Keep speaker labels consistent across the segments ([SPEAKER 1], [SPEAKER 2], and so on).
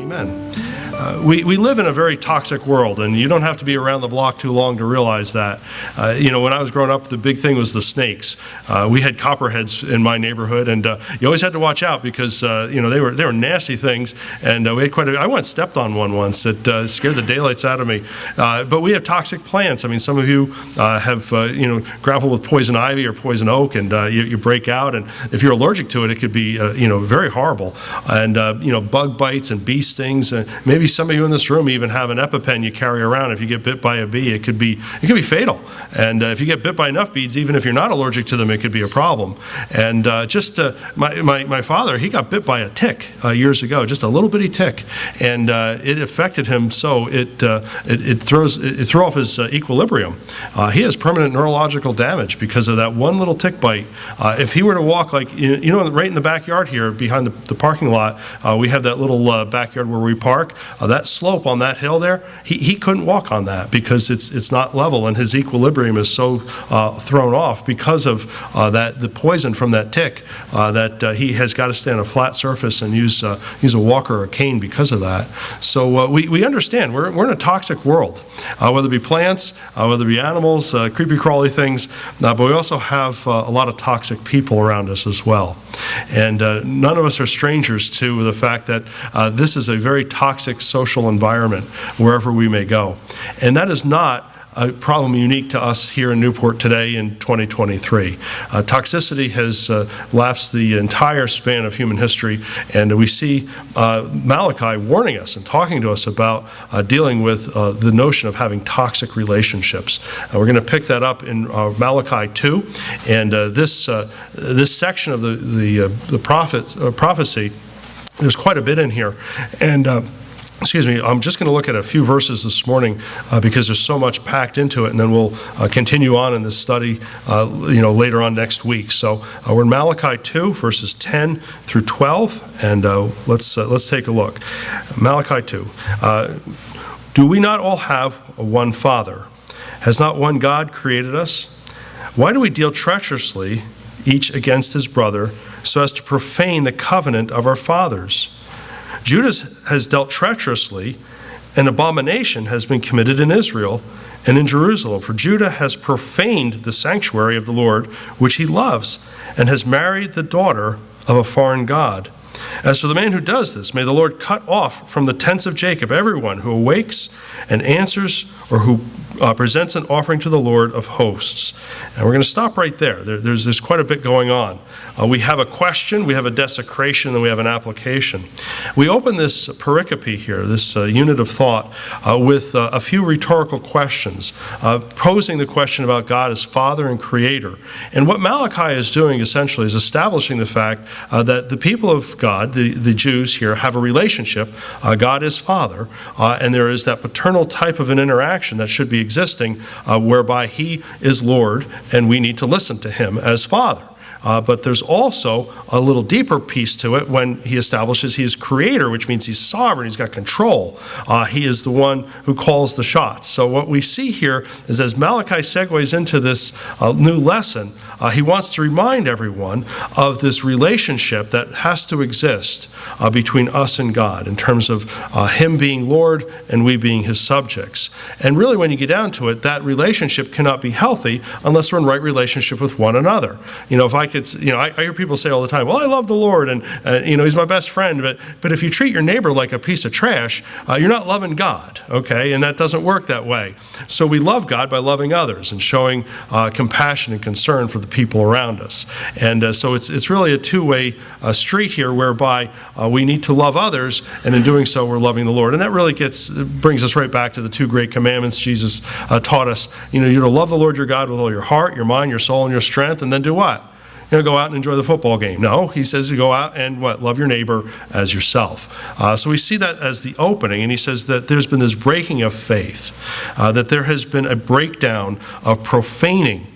[SPEAKER 1] Amen. We live in a very toxic world, and you don't have to be around the block too long to realize that. When I was growing up, the big thing was the snakes. We had copperheads in my neighborhood, and you always had to watch out because they were nasty things. And we had I once stepped on one once that scared the daylights out of me. But we have toxic plants. I mean, some of you have grappled with poison ivy or poison oak, and you break out. And if you're allergic to it, it could be very horrible. And bug bites and bee stings. Maybe some of you in this room even have an EpiPen you carry around. If you get bit by a bee, it could be fatal. And if you get bit by enough bees, even if you're not allergic to them, it could be a problem. And my father, he got bit by a tick years ago, just a little bitty tick, and it affected him so it threw off his equilibrium. He has permanent neurological damage because of that one little tick bite. If he were to walk right in the backyard here behind the parking lot, we have that little backyard where we park. That slope on that hill there, he couldn't walk on that because it's not level, and his equilibrium is so thrown off because of the poison from that tick that he has got to stay on a flat surface and use a walker or a cane because of that. So we understand we're in a toxic world, whether it be plants, whether it be animals, creepy crawly things, but we also have a lot of toxic people around us as well. And none of us are strangers to the fact that this is a very toxic social environment wherever we may go. And that is not a problem unique to us here in Newport today in 2023. Toxicity has lapsed the entire span of human history, and we see Malachi warning us and talking to us about dealing with the notion of having toxic relationships. We're going to pick that up in Malachi 2, and this section of the prophecy, there's quite a bit in here, and I'm just going to look at a few verses this morning because there's so much packed into it, and then we'll continue on in this study later on next week. So we're in Malachi 2, verses 10 through 12, and let's take a look. Malachi 2. Do we not all have one Father? Has not one God created us? Why do we deal treacherously each against his brother so as to profane the covenant of our fathers? Judah has dealt treacherously, an abomination has been committed in Israel and in Jerusalem. For Judah has profaned the sanctuary of the Lord, which he loves, and has married the daughter of a foreign god. As for the man who does this, may the Lord cut off from the tents of Jacob everyone who awakes and answers or who presents an offering to the Lord of hosts. And we're going to stop right there. There's quite a bit going on. We have a question, we have a desecration, and we have an application. We open this pericope here, this unit of thought, with a few rhetorical questions, posing the question about God as Father and Creator. And what Malachi is doing essentially is establishing the fact that the people of God, the Jews here, have a relationship. God is Father, and there is that paternal type of an interaction that should be existing, whereby He is Lord, and we need to listen to Him as Father. But there's also a little deeper piece to it when he establishes he is creator, which means he's sovereign, he's got control. He is the one who calls the shots. So what we see here is as Malachi segues into this new lesson, he wants to remind everyone of this relationship that has to exist between us and God in terms of Him being Lord and we being His subjects. And really when you get down to it, that relationship cannot be healthy unless we're in right relationship with one another. If I could, I hear people say all the time, well, I love the Lord and He's my best friend, but if you treat your neighbor like a piece of trash, you're not loving God, okay? And that doesn't work that way. So we love God by loving others and showing compassion and concern for the people around us. And so it's really a two-way street here whereby we need to love others, and in doing so we're loving the Lord. And that really brings us right back to the two great commandments Jesus taught us. You're to love the Lord your God with all your heart, your mind, your soul, and your strength, and then do what? Go out and enjoy the football game. No, he says to go out and love your neighbor as yourself. So we see that as the opening, and he says that there's been this breaking of faith, that there has been a breakdown of profaning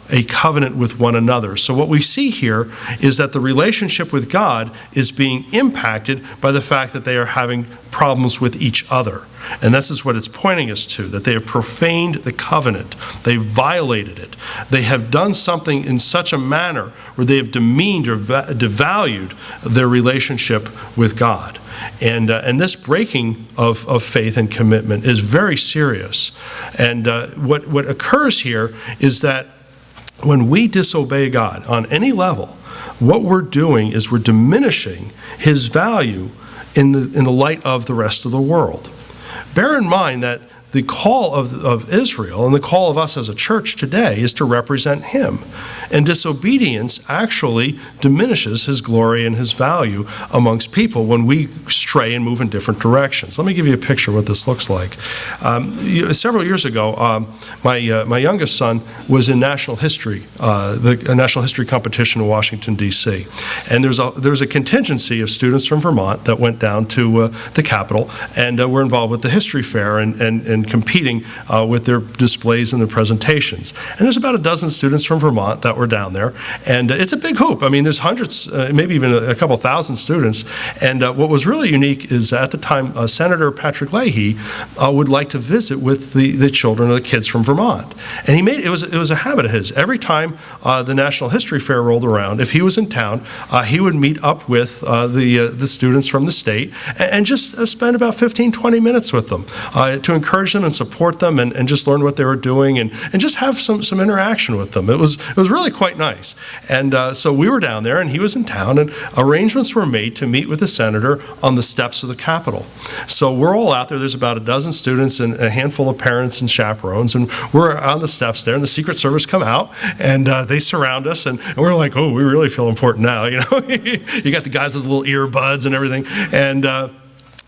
[SPEAKER 1] a covenant with one another. So what we see here is that the relationship with God is being impacted by the fact that they are having problems with each other. And this is what it's pointing us to, that they have profaned the covenant. They've violated it. They have done something in such a manner where they have demeaned or devalued their relationship with God. And this breaking of faith and commitment is very serious. And what occurs here is that when we disobey God on any level, what we're doing is we're diminishing his value in the light of the rest of the world. Bear in mind that the call of Israel and the call of us as a church today is to represent him. And disobedience actually diminishes his glory and his value amongst people when we stray and move in different directions. Let me give you a picture of what this looks like. Several years ago, my youngest son was in national history, the national history competition in Washington, D.C. And there's a contingency of students from Vermont that went down to the Capitol and were involved with the history fair and competing with their displays and their presentations. And there's about a dozen students from Vermont that were down there, and it's a big hoop. I mean, there's hundreds, maybe even a couple thousand students. And what was really unique is at the time, Senator Patrick Leahy would like to visit with the children or the kids from Vermont. And it was a habit of his. Every time the National History Fair rolled around, if he was in town, he would meet up with the students from the state and just spend about 15, 20 minutes with them to encourage them and support them and just learn what they were doing and just have some interaction with them. It was really quite nice. And so we were down there and he was in town, and arrangements were made to meet with the senator on the steps of the Capitol. So we're all out there. There's about a dozen students and a handful of parents and chaperones, and we're on the steps there, and the Secret Service come out and they surround us, and we're like, oh, we really feel important now, you know. You got the guys with the little earbuds and everything, and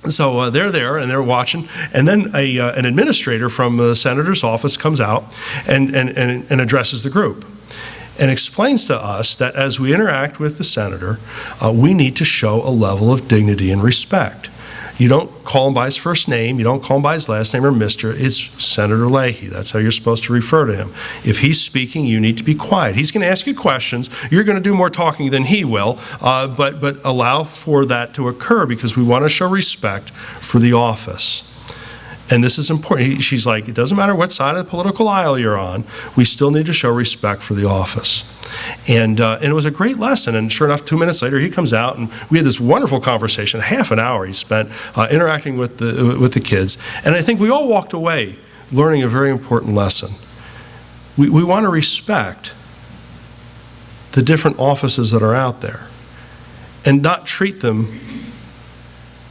[SPEAKER 1] so they're there and they're watching, and then an administrator from the senator's office comes out and addresses the group and explains to us that as we interact with the senator, we need to show a level of dignity and respect. You don't call him by his first name, you don't call him by his last name or Mr. It's Senator Leahy. That's how you're supposed to refer to him. If he's speaking, you need to be quiet. He's going to ask you questions. You're going to do more talking than he will, but allow for that to occur because we want to show respect for the office. And this is important. She's like, it doesn't matter what side of the political aisle you're on, we still need to show respect for the office. And it was a great lesson. And sure enough, 2 minutes later, he comes out, and we had this wonderful conversation. Half an hour he spent interacting with the kids. And I think we all walked away learning a very important lesson. We want to respect the different offices that are out there and not treat them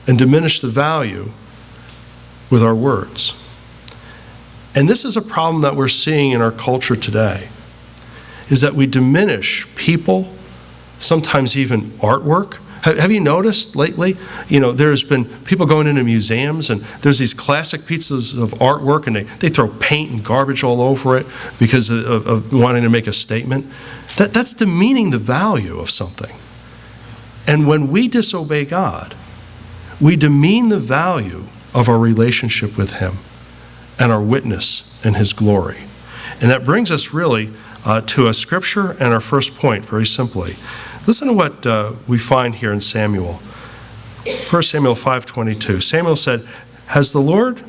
[SPEAKER 1] and diminish the value with our words. And this is a problem that we're seeing in our culture today, is that we diminish people, sometimes even artwork. Have you noticed lately, there's been people going into museums and there's these classic pieces of artwork and they throw paint and garbage all over it because of wanting to make a statement. That's demeaning the value of something. And when we disobey God, we demean the value of our relationship with him and our witness in his glory. And that brings us really to a scripture and our first point, very simply. Listen to what we find here in Samuel. 1 Samuel 5:22. Samuel said, "Has the Lord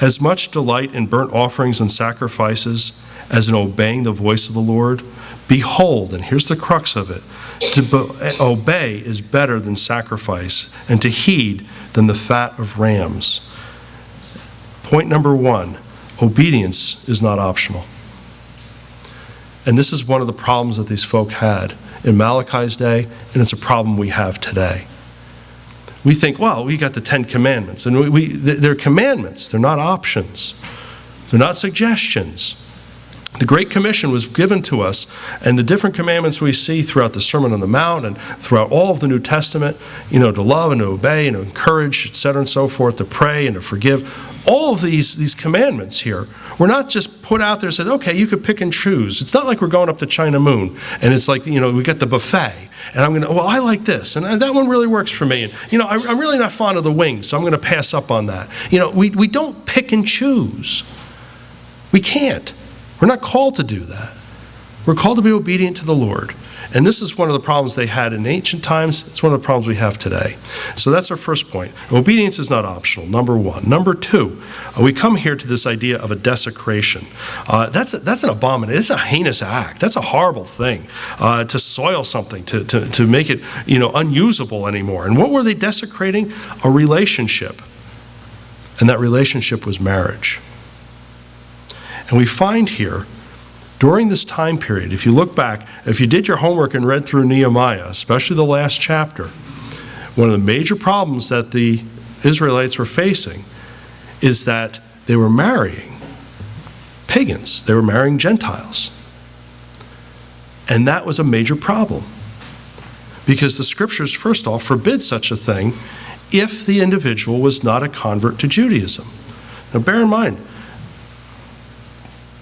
[SPEAKER 1] as much delight in burnt offerings and sacrifices as in obeying the voice of the Lord? Behold," and here's the crux of it, "to obey is better than sacrifice, and to heed than the fat of rams." Point number one, obedience is not optional. And this is one of the problems that these folk had in Malachi's day, and it's a problem we have today. We think, well, we got the 10 Commandments, and they're commandments, they're not options. They're not suggestions. The Great Commission was given to us, and the different commandments we see throughout the Sermon on the Mount and throughout all of the New Testament, to love and to obey and to encourage, etc. and so forth, to pray and to forgive. All of these commandments here were not just put out there and said, okay, you could pick and choose. It's not like we're going up to China Moon and it's like, we got the buffet and I like this and that one really works for me. And, I'm really not fond of the wings, so I'm going to pass up on that. We don't pick and choose. We can't. We're not called to do that. We're called to be obedient to the Lord. And this is one of the problems they had in ancient times. It's one of the problems we have today. So that's our first point. Obedience is not optional, number one. Number two, we come here to this idea of a desecration. That's an abomination. It's a heinous act. That's a horrible thing, to soil something, to make it unusable anymore. And what were they desecrating? A relationship. And that relationship was marriage. And we find here, during this time period, if you look back, if you did your homework and read through Nehemiah, especially the last chapter, one of the major problems that the Israelites were facing is that they were marrying pagans. They were marrying Gentiles. And that was a major problem. Because the scriptures, first off, forbid such a thing if the individual was not a convert to Judaism. Now bear in mind,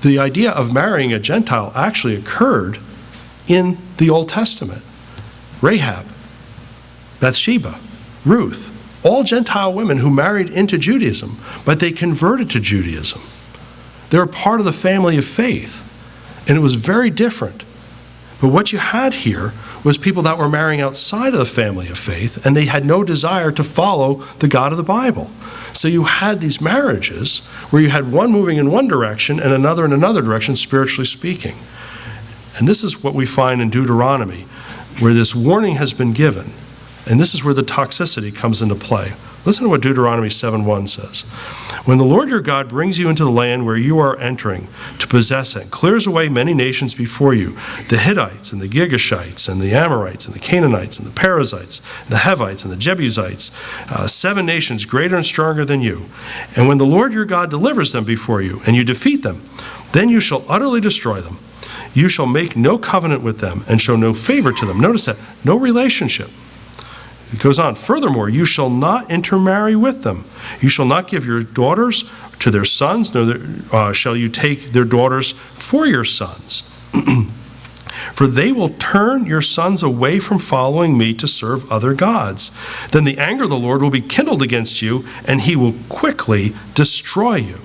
[SPEAKER 1] the idea of marrying a Gentile actually occurred in the Old Testament. Rahab, Bathsheba, Ruth, all Gentile women who married into Judaism, but they converted to Judaism. They were part of the family of faith, and it was very different. But what you had here was people that were marrying outside of the family of faith, and they had no desire to follow the God of the Bible. So you had these marriages where you had one moving in one direction and another in another direction, spiritually speaking. And this is what we find in Deuteronomy, where this warning has been given. And this is where the toxicity comes into play. Listen to what Deuteronomy 7:1 says. When the Lord your God brings you into the land where you are entering to possess it, clears away many nations before you, the Hittites and the Girgashites and the Amorites and the Canaanites and the Perizzites, the Hivites and the Jebusites, 7 nations greater and stronger than you. And when the Lord your God delivers them before you and you defeat them, then you shall utterly destroy them. You shall make no covenant with them and show no favor to them. Notice that, no relationship. It goes on, furthermore, you shall not intermarry with them. You shall not give your daughters to their sons, nor shall you take their daughters for your sons. For they will turn your sons away from following me to serve other gods. Then the anger of the Lord will be kindled against you, and he will quickly destroy you.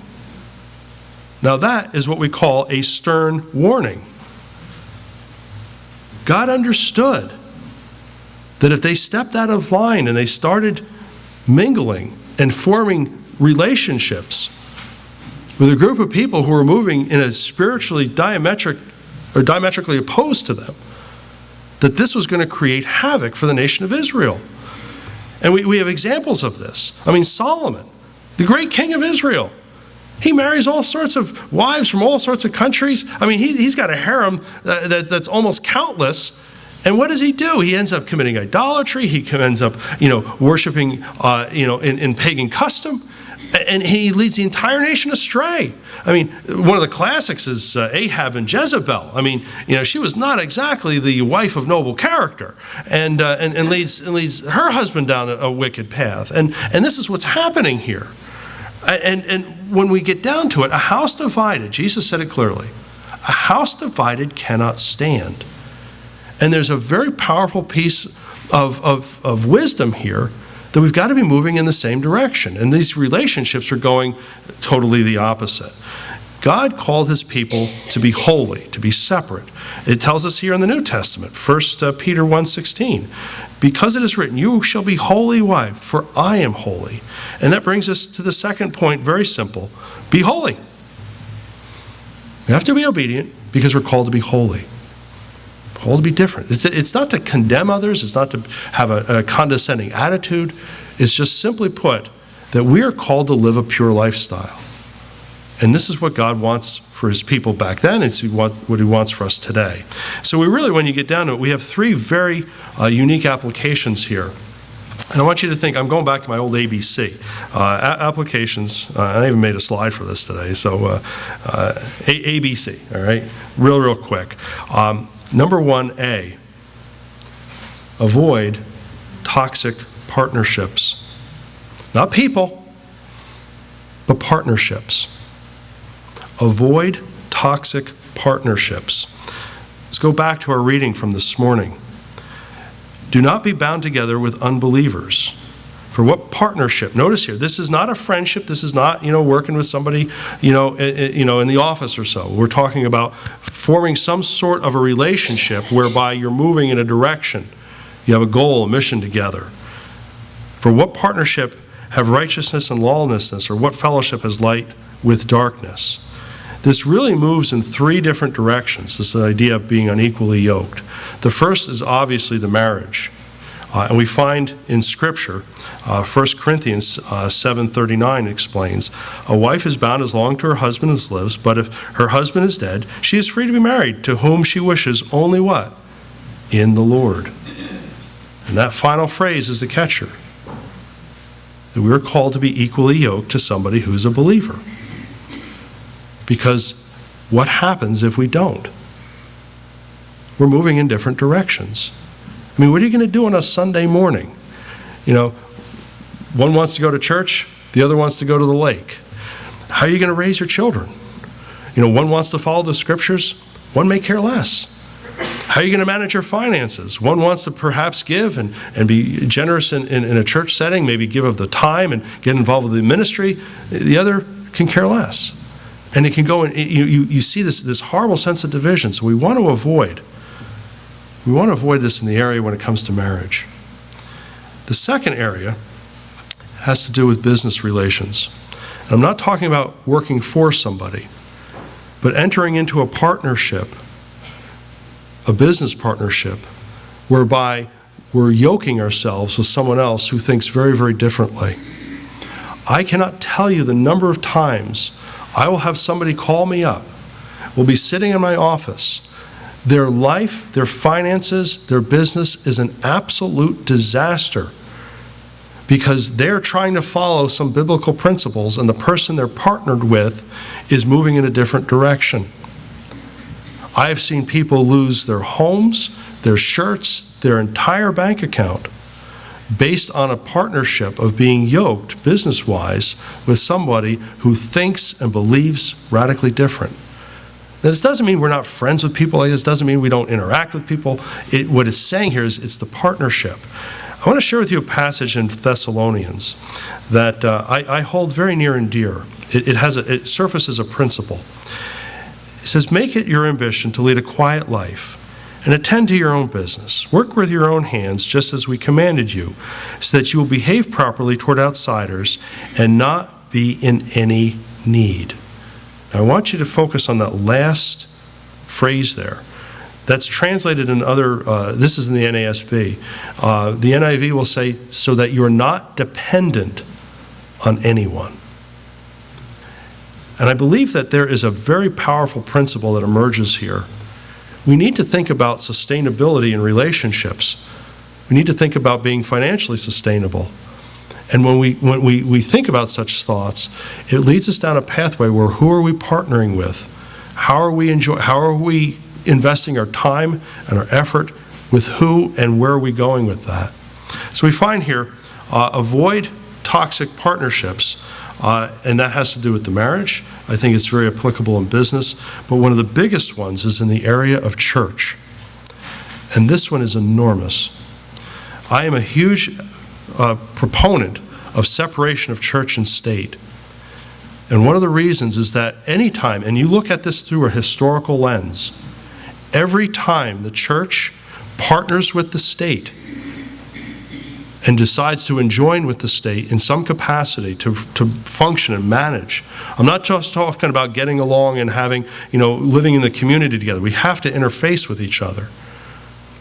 [SPEAKER 1] Now that is what we call a stern warning. God understood that if they stepped out of line and they started mingling and forming relationships with a group of people who were moving in a spiritually diametrically opposed to them, that this was going to create havoc for the nation of Israel. And we have examples of this. I mean, Solomon, the great king of Israel, he marries all sorts of wives from all sorts of countries. I mean, he's got a harem that's almost countless. And what does he do? He ends up committing idolatry. He ends up, worshiping, in pagan custom. And he leads the entire nation astray. I mean, one of the classics is Ahab and Jezebel. I mean, she was not exactly the wife of noble character, and leads her husband down a wicked path. And this is what's happening here. And when we get down to it, a house divided, Jesus said it clearly, a house divided cannot stand. And there's a very powerful piece of wisdom here that we've got to be moving in the same direction. And these relationships are going totally the opposite. God called his people to be holy, to be separate. It tells us here in the New Testament, 1 Peter 1:16, because it is written, you shall be holy, why? For I am holy. And that brings us to the second point, very simple, be holy. We have to be obedient because we're called to be holy. Called to be different. It's not to condemn others. It's not to have a condescending attitude. It's just simply put that we are called to live a pure lifestyle. And this is what God wants for his people back then. It's what he wants for us today. So we really, when you get down to it, we have 3 very unique applications here. And I want you to think, I'm going back to my old ABC. Applications, I even made a slide for this today. So ABC, all right? Real quick. Number 1A, avoid toxic partnerships. Not people, but partnerships. Avoid toxic partnerships. Let's go back to our reading from this morning. Do not be bound together with unbelievers. For what partnership? Notice here, this is not a friendship. This is not, working with somebody, in the office or so. We're talking about forming some sort of a relationship whereby you're moving in a direction. You have a goal, a mission together. For what partnership have righteousness and lawlessness, or what fellowship has light with darkness? This really moves in three different directions, this idea of being unequally yoked. The first is obviously the marriage. And we find in Scripture, 1 Corinthians 7:39 explains, a wife is bound as long to her husband as lives, but if her husband is dead, she is free to be married to whom she wishes, only what? In the Lord. And that final phrase is the catcher. That we are called to be equally yoked to somebody who's a believer. Because what happens if we don't? We're moving in different directions. I mean, what are you going to do on a Sunday morning? You know, one wants to go to church, the other wants to go to the lake. How are you going to raise your children? You know, one wants to follow the Scriptures, one may care less. How are you going to manage your finances? One wants to perhaps give and be generous in a church setting, maybe give of the time and get involved with the ministry. The other can care less. And it can go, and you see this horrible sense of division. So we want to avoid this in the area when it comes to marriage. The second area has to do with business relations. And I'm not talking about working for somebody, but entering into a partnership, a business partnership, whereby we're yoking ourselves with someone else who thinks very, very differently. I cannot tell you the number of times I will have somebody call me up, will be sitting in my office. Their life, their finances, their business is an absolute disaster because they're trying to follow some biblical principles and the person they're partnered with is moving in a different direction. I have seen people lose their homes, their shirts, their entire bank account based on a partnership of being yoked business-wise with somebody who thinks and believes radically different. Now, this doesn't mean we're not friends with people. This doesn't mean we don't interact with people. What it's saying here is it's the partnership. I want to share with you a passage in Thessalonians that I hold very near and dear. It surfaces a principle. It says, make it your ambition to lead a quiet life and attend to your own business. Work with your own hands just as we commanded you, so that you will behave properly toward outsiders and not be in any need. Now, I want you to focus on that last phrase there. That's translated in other, this is in the NASB. The NIV will say, so that you're not dependent on anyone. And I believe that there is a very powerful principle that emerges here. We need to think about sustainability in relationships. We need to think about being financially sustainable. And when we think about such thoughts, it leads us down a pathway where who are we partnering with? How are we investing our time and our effort with who, and where are we going with that? So we find here, avoid toxic partnerships, and that has to do with the marriage. I think it's very applicable in business, but one of the biggest ones is in the area of church. And this one is enormous. I am a huge proponent of separation of church and state. And one of the reasons is that any time, and you look at this through a historical lens, every time the church partners with the state and decides to join with the state in some capacity to function and manage. I'm not just talking about getting along and having, living in the community together. We have to interface with each other.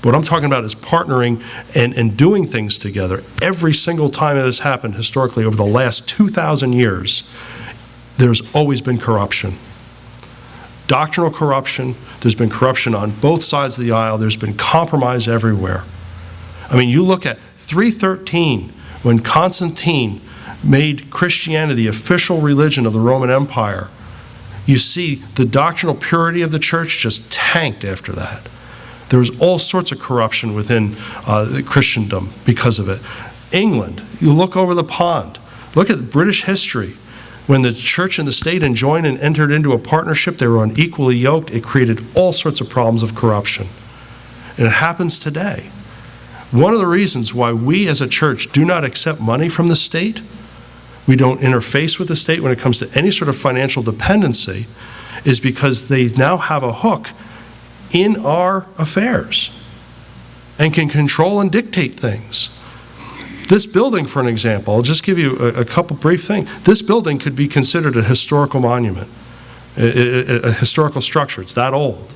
[SPEAKER 1] What I'm talking about is partnering and doing things together. Every single time it has happened historically over the last 2,000 years, there's always been corruption. Doctrinal corruption, there's been corruption on both sides of the aisle, there's been compromise everywhere. I mean, you look at 313, when Constantine made Christianity the official religion of the Roman Empire, you see the doctrinal purity of the church just tanked after that. There was all sorts of corruption within Christendom because of it. England, you look over the pond, look at British history. When the church and the state joined and entered into a partnership, they were unequally yoked. It created all sorts of problems of corruption. And it happens today. One of the reasons why we as a church do not accept money from the state, we don't interface with the state when it comes to any sort of financial dependency, is because they now have a hook in our affairs and can control and dictate things. This building, for an example, I'll just give you a couple brief things. This building could be considered a historical monument, a historical structure. It's that old.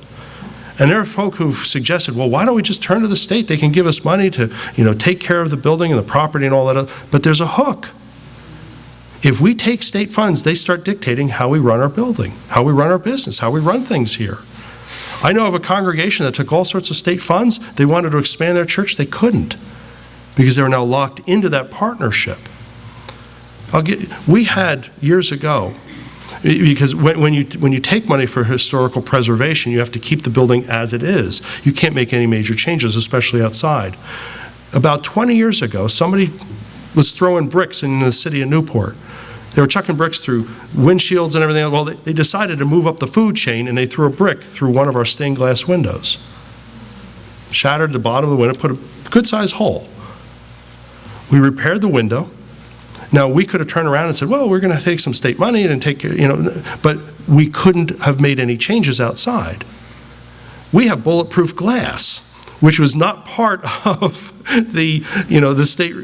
[SPEAKER 1] And there are folk who've suggested, well, why don't we just turn to the state? They can give us money to, take care of the building and the property and all that. But there's a hook. If we take state funds, they start dictating how we run our building, how we run our business, how we run things here. I know of a congregation that took all sorts of state funds. They wanted to expand their church. They couldn't because they were now locked into that partnership. We had years ago, because when you take money for historical preservation, you have to keep the building as it is. You can't make any major changes, especially outside. About 20 years ago, somebody was throwing bricks in the city of Newport. They were chucking bricks through windshields and everything. Well, they decided to move up the food chain, and they threw a brick through one of our stained glass windows. Shattered the bottom of the window, put a good-sized hole. We repaired the window. Now, we could have turned around and said, well, we're going to take some state money and take, but we couldn't have made any changes outside. We have bulletproof glass, which was not part of the state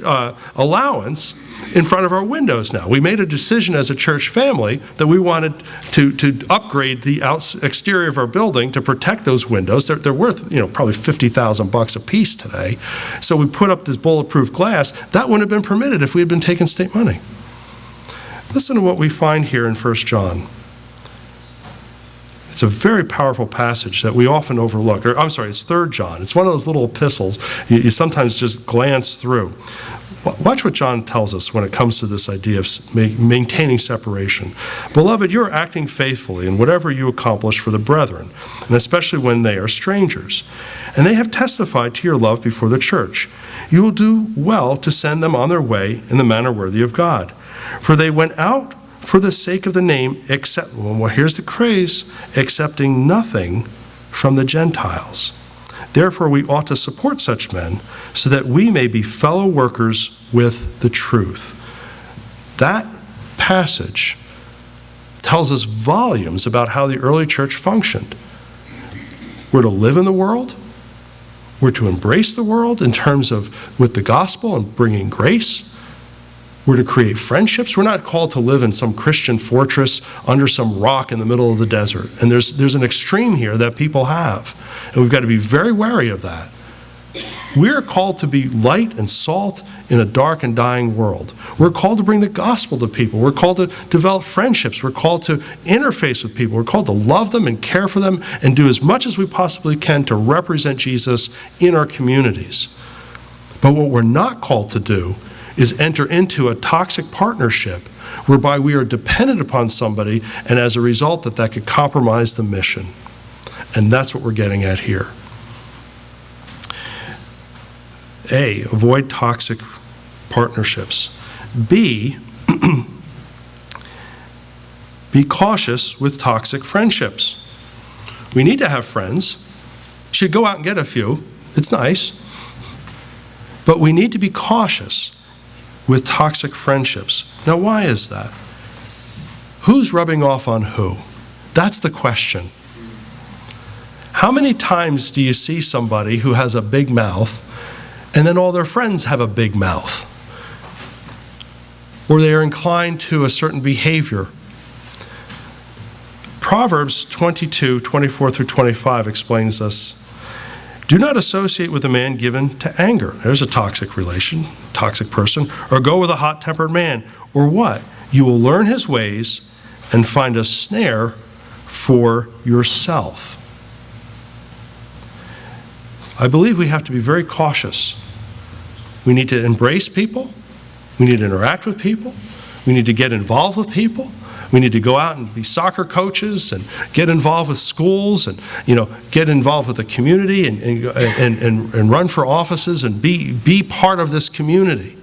[SPEAKER 1] allowance in front of our windows now. We made a decision as a church family that we wanted to upgrade the exterior of our building to protect those windows. They're worth, probably $50,000 a piece today. So we put up this bulletproof glass. That wouldn't have been permitted if we had been taking state money. Listen to what we find here in 1 John. It's a very powerful passage that we often overlook. It's 3 John. It's one of those little epistles you sometimes just glance through. Watch what John tells us when it comes to this idea of maintaining separation. Beloved, you are acting faithfully in whatever you accomplish for the brethren, and especially when they are strangers. And they have testified to your love before the church. You will do well to send them on their way in the manner worthy of God. For they went out for the sake of the name, here's the craze, accepting nothing from the Gentiles. Therefore, we ought to support such men so that we may be fellow workers with the truth. That passage tells us volumes about how the early church functioned. We're to live in the world. We're to embrace the world in terms of with the gospel and bringing grace. We're to create friendships. We're not called to live in some Christian fortress under some rock in the middle of the desert. And there's an extreme here that people have. And we've got to be very wary of that. We're called to be light and salt in a dark and dying world. We're called to bring the gospel to people. We're called to develop friendships. We're called to interface with people. We're called to love them and care for them and do as much as we possibly can to represent Jesus in our communities. But what we're not called to do is enter into a toxic partnership whereby we are dependent upon somebody, and as a result that could compromise the mission. And that's what we're getting at here. A, avoid toxic partnerships. B, be cautious with toxic friendships. We need to have friends. You should go out and get a few. It's nice. But we need to be cautious with toxic friendships. Now, why is that? Who's rubbing off on who? That's the question. How many times do you see somebody who has a big mouth and then all their friends have a big mouth? Or they are inclined to a certain behavior. Proverbs 22:24 through 25 explains this. Do not associate with a man given to anger. There's a toxic relation, toxic person. Or go with a hot-tempered man. Or what? You will learn his ways and find a snare for yourself. I believe we have to be very cautious. We need to embrace people. We need to interact with people. We need to get involved with people. We need to go out and be soccer coaches and get involved with schools and, get involved with the community and run for offices and be part of this community.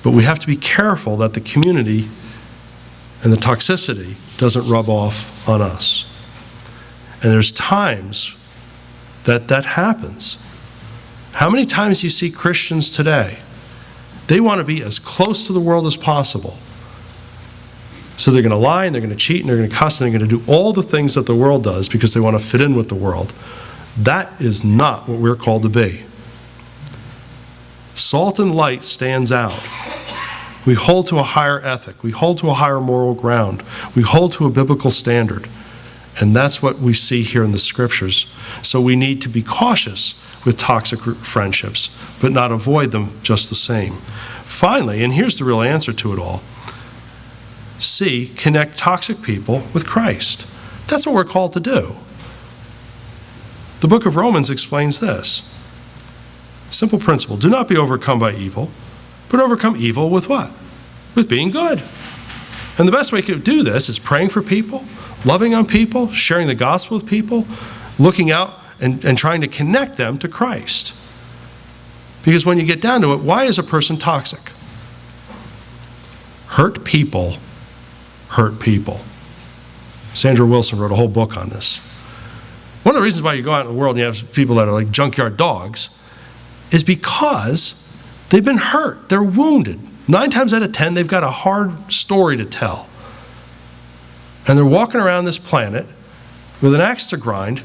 [SPEAKER 1] But we have to be careful that the community and the toxicity doesn't rub off on us. And there's times that happens. How many times do you see Christians today? They want to be as close to the world as possible. So they're going to lie, and they're going to cheat, and they're going to cuss, and they're going to do all the things that the world does because they want to fit in with the world. That is not what we're called to be. Salt and light stands out. We hold to a higher ethic. We hold to a higher moral ground. We hold to a biblical standard. And that's what we see here in the scriptures. So we need to be cautious with toxic friendships, but not avoid them just the same. Finally, and here's the real answer to it all, C, connect toxic people with Christ. That's what we're called to do. The book of Romans explains this. Simple principle. Do not be overcome by evil, but overcome evil with what? With being good. And the best way to do this is praying for people, loving on people, sharing the gospel with people, looking out and trying to connect them to Christ. Because when you get down to it, why is a person toxic? Hurt people hurt people. Sandra Wilson wrote a whole book on this. One of the reasons why you go out in the world and you have people that are like junkyard dogs is because they've been hurt. They're wounded. 9 times out of 10, they've got a hard story to tell. And they're walking around this planet with an axe to grind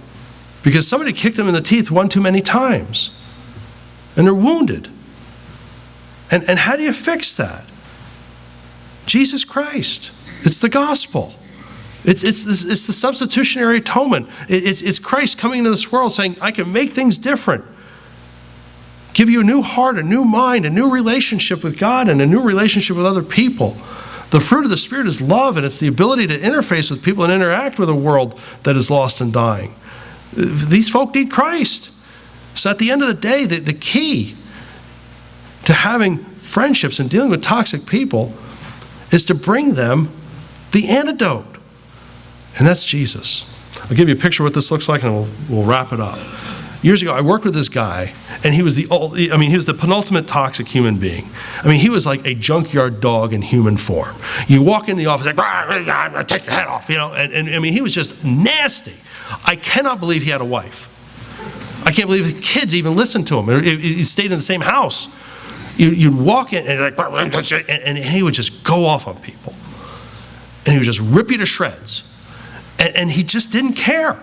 [SPEAKER 1] because somebody kicked them in the teeth one too many times. And they're wounded. And how do you fix that? Jesus Christ. It's the gospel. It's the substitutionary atonement. It's Christ coming into this world saying, I can make things different. Give you a new heart, a new mind, a new relationship with God, and a new relationship with other people. The fruit of the Spirit is love, and it's the ability to interface with people and interact with a world that is lost and dying. These folk need Christ. So at the end of the day, the key to having friendships and dealing with toxic people is to bring them the antidote. And that's Jesus. I'll give you a picture of what this looks like, and we'll wrap it up. Years ago, I worked with this guy, and he was the penultimate toxic human being. I mean, he was like a junkyard dog in human form. You walk in the office, like, I'm going to take your head off, and I mean, he was just nasty. I cannot believe he had a wife. I can't believe the kids even listened to him. He stayed in the same house. You'd walk in, and he would just go off on people. And he would just rip you to shreds. And he just didn't care.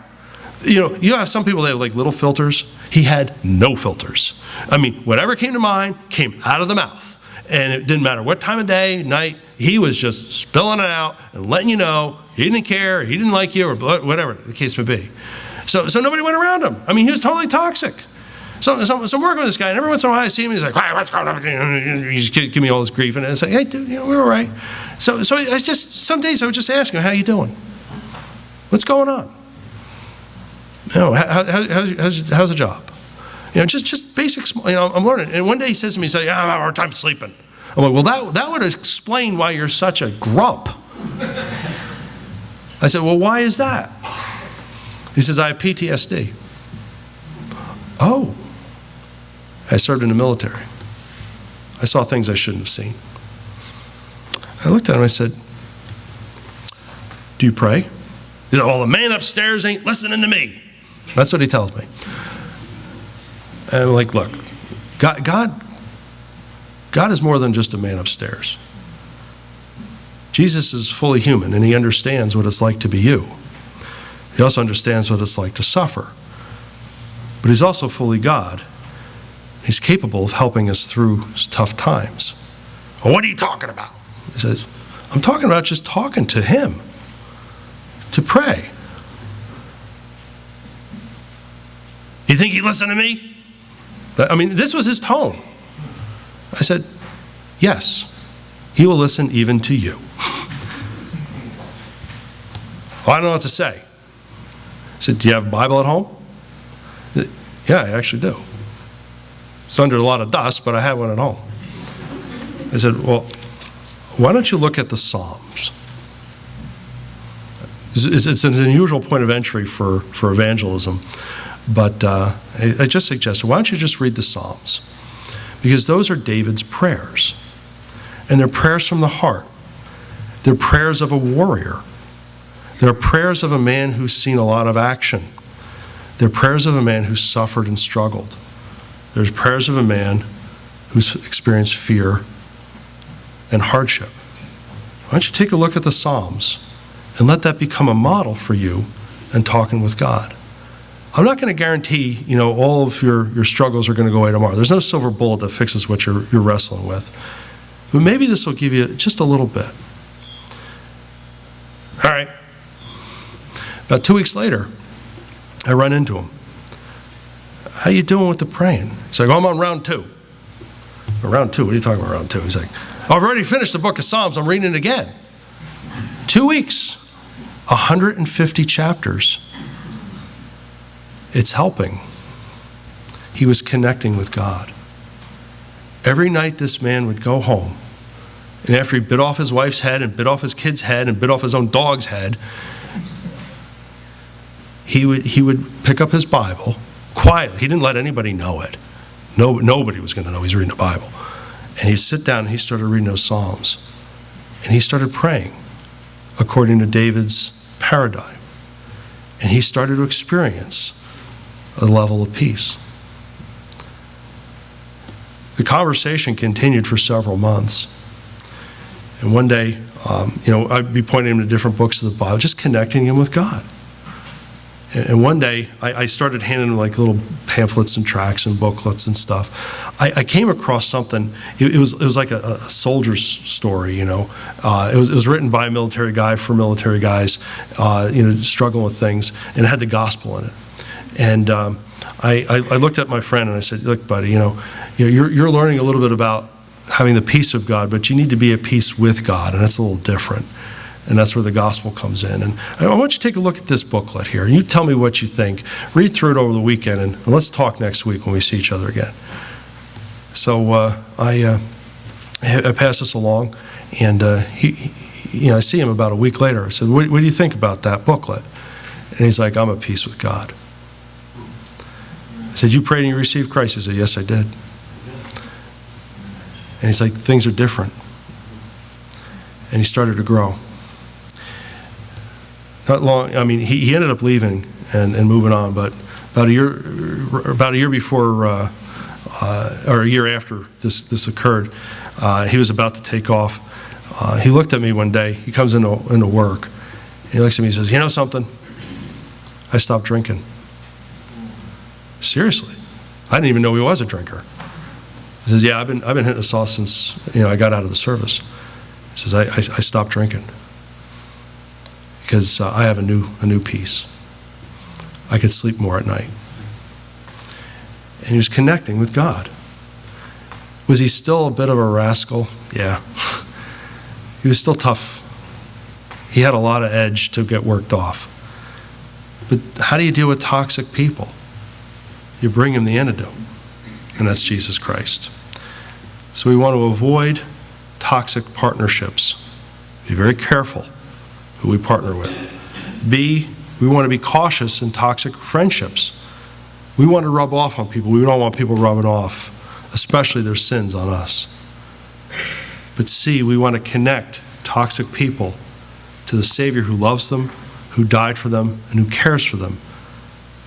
[SPEAKER 1] You have some people that have like little filters. He had no filters. I mean, whatever came to mind came out of the mouth. And it didn't matter what time of day, night, he was just spilling it out and letting you know he didn't care, he didn't like you, or whatever the case may be. So nobody went around him. I mean, he was totally toxic. So I'm working with this guy, and every once in a while I see him, he's like, hey, what's going on? He just give me all this grief. And I say, hey, dude, we're all right. So I just, some days I would just ask him, how you doing? What's going on? How's the job? Just basics. I'm learning. And one day he says to me, I'm having a hard time sleeping. I'm like, well, that would explain why you're such a grump. I said, well, why is that? He says, I have PTSD. Oh. I served in the military. I saw things I shouldn't have seen. I looked at him and I said, do you pray? He said, well, the man upstairs ain't listening to me. That's what he tells me. And I'm like, look, God is more than just a man upstairs. Jesus is fully human, and he understands what it's like to be you. He also understands what it's like to suffer. But he's also fully God. He's capable of helping us through tough times. Well, what are you talking about? He says, I'm talking about just talking to him, to pray. You think he'd listen to me? I mean, this was his tone. I said, yes, he will listen even to you. Well, I don't know what to say. I said, do you have a Bible at home? Yeah, I actually do. It's under a lot of dust, but I have one at home. I said, well, why don't you look at the Psalms? It's an unusual point of entry for evangelism, but I just suggested, why don't you just read the Psalms? Because those are David's prayers, and they're prayers from the heart. They're prayers of a warrior. They're prayers of a man who's seen a lot of action. They're prayers of a man who's suffered and struggled. There's prayers of a man who's experienced fear and hardship. Why don't you take a look at the Psalms and let that become a model for you in talking with God? I'm not going to guarantee, all of your struggles are going to go away tomorrow. There's no silver bullet that fixes what you're wrestling with. But maybe this will give you just a little bit. All right. About 2 weeks later, I run into him. How you doing with the praying? He's like, I'm on round 2. Round 2? What are you talking about, round 2? He's like, I've already finished the book of Psalms. I'm reading it again. 2 weeks, 150 chapters. It's helping. He was connecting with God. Every night this man would go home, and after he bit off his wife's head and bit off his kid's head and bit off his own dog's head, he would pick up his Bible quietly. He didn't let anybody know it. Nobody was going to know he's reading the Bible. And he'd sit down and he started reading those Psalms. And he started praying according to David's paradigm. And he started to experience a level of peace. The conversation continued for several months. And one day, I'd be pointing him to different books of the Bible, just connecting him with God. And one day, I started handing him like little pamphlets and tracts and booklets and stuff. I came across something. It was like a soldier's story, It was written by a military guy for military guys, struggling with things, and it had the gospel in it. And I looked at my friend and I said, look, buddy, you're learning a little bit about having the peace of God, but you need to be at peace with God, and that's a little different. And that's where the gospel comes in. And I want you to take a look at this booklet here. And you tell me what you think. Read through it over the weekend, and let's talk next week when we see each other again. So I pass this along, and I see him about a week later. I said, what do you think about that booklet? And he's like, I'm at peace with God. I said, you prayed and you received Christ? He said, yes, I did. And he's like, things are different. And he started to grow. Not long, he ended up leaving and moving on, but about a year before, or a year after this occurred, he was about to take off. He looked at me one day. He comes into work. He looks at me and says, you know something? I stopped drinking. Seriously. I didn't even know he was a drinker. He says, yeah, I've been hitting the sauce since I got out of the service. He says, I stopped drinking because I have a new peace. I could sleep more at night. And he was connecting with God. Was he still a bit of a rascal? Yeah. He was still tough. He had a lot of edge to get worked off. But how do you deal with toxic people? You bring him the antidote, and that's Jesus Christ. So we want to avoid toxic partnerships. Be very careful who we partner with. B, we want to be cautious in toxic friendships. We want to rub off on people. We don't want people rubbing off, especially their sins on us. But C, we want to connect toxic people to the Savior who loves them, who died for them, and who cares for them.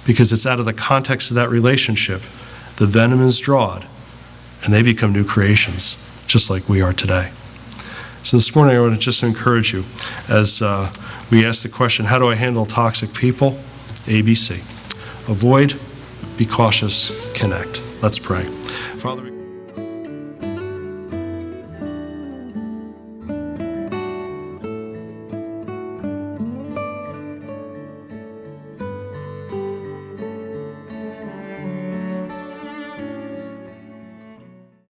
[SPEAKER 1] Because it's out of the context of that relationship, the venom is drawn, and they become new creations, just like we are today. So this morning I want to just encourage you as we ask the question, how do I handle toxic people? ABC. Avoid, be cautious, connect. Let's pray. Father,